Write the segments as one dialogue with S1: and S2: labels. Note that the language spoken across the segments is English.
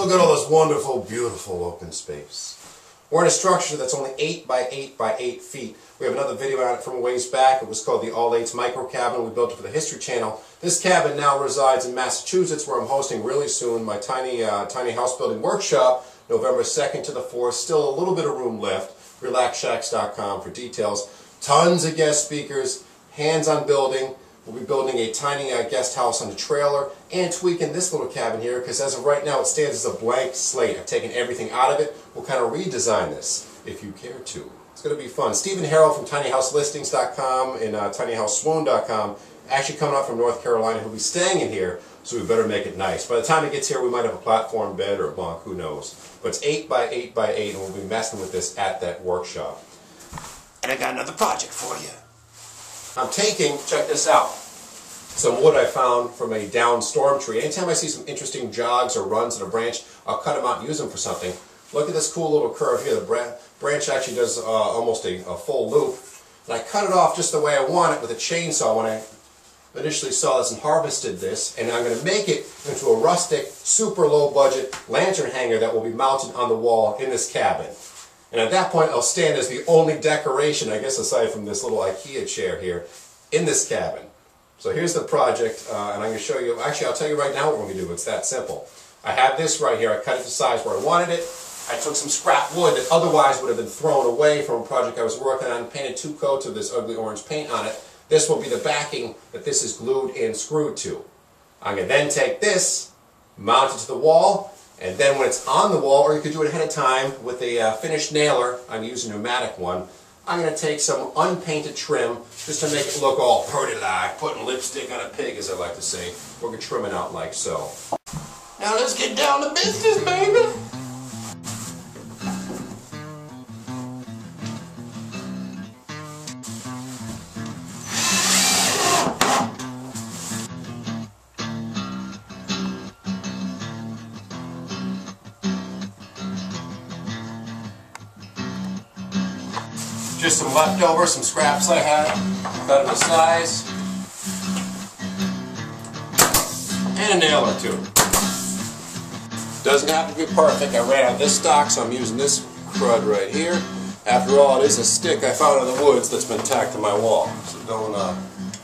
S1: Look at all this wonderful, beautiful open space. We're in a structure that's only 8 by 8 by 8 feet. We have another video on it from a ways back. It was called the All Eights Micro Cabin. We built it for the History Channel. This cabin now resides in Massachusetts, where I'm hosting really soon my tiny house building workshop, November 2nd to the 4th. Still a little bit of room left. RelaxShacks.com for details. Tons of guest speakers, hands-on building. We'll be building a tiny guest house on a trailer and tweaking this little cabin here because as of right now it stands as a blank slate. I've taken everything out of it. We'll kind of redesign this if you care to. It's going to be fun. Stephen Harrell from tinyhouselistings.com and tinyhouseswoon.com actually coming up from North Carolina. He'll be staying in here, so we better make it nice. By the time he gets here we might have a platform bed or a bunk, who knows. But it's 8 by 8 by 8 and we'll be messing with this at that workshop. And I got another project for you. I'm taking, check this out, some wood I found from a downed storm tree. Anytime I see some interesting jogs or runs in a branch, I'll cut them out and use them for something. Look at this cool little curve here. The branch actually does almost a full loop. And I cut it off just the way I want it with a chainsaw when I initially saw this and harvested this. And I'm going to make it into a rustic, super low budget lantern hanger that will be mounted on the wall in this cabin. And at that point, I'll stand as the only decoration, I guess aside from this little IKEA chair here, in this cabin. So here's the project, and I'm going to show you, actually I'll tell you right now what we're going to do. It's that simple. I have this right here. I cut it to size where I wanted it. I took some scrap wood that otherwise would have been thrown away from a project I was working on, painted 2 coats of this ugly orange paint on it. This will be the backing that this is glued and screwed to. I'm going to then take this, mount it to the wall, and then when it's on the wall, or you could do it ahead of time with a finished nailer, I'm using a pneumatic one, I'm going to take some unpainted trim just to make it look all pretty-like, putting lipstick on a pig, as I like to say. We're going to trim it out like so. Now let's get down to business, baby! Just some leftovers, some scraps I had, cut them to size, and a nail or two. Doesn't have to be perfect. I ran out of this stock, so I'm using this crud right here. After all, it is a stick I found in the woods that's been tacked to my wall, so don't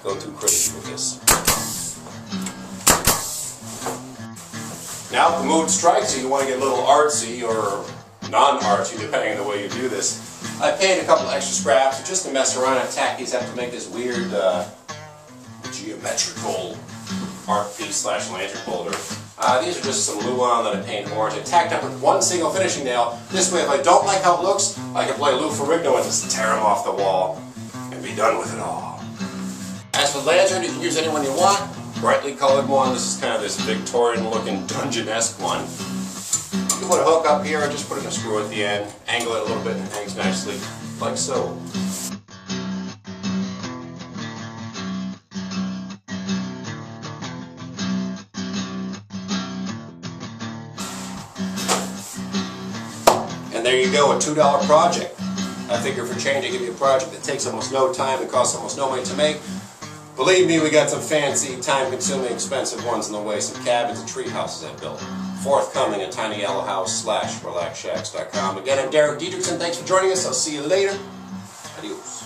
S1: go too crazy with this. Now, if the mood strikes you, you want to get a little artsy or non-artsy, depending on the way you do this. I painted a couple extra scraps just to mess around and tack these up to make this weird geometrical art piece slash lantern holder. These are just some luan that I painted orange. I tacked up with one single finishing nail. This way, if I don't like how it looks, I can play Lou Ferrigno and just tear them off the wall and be done with it all. As for the lantern, you can use any one you want. Brightly colored one. This is kind of this Victorian-looking dungeon-esque one. You can put a hook up here and just put in a screw at the end, angle it a little bit and it hangs nicely, like so. And there you go, a $2 project. I figure for change I give you a project that takes almost no time and costs almost no money to make. Believe me, we got some fancy, time-consuming, expensive ones in the way, some cabins and tree houses I built. Forthcoming at tinyhouse/relaxshacks.com. Again, I'm Derek Dietrichson. Thanks for joining us. I'll see you later. Adios.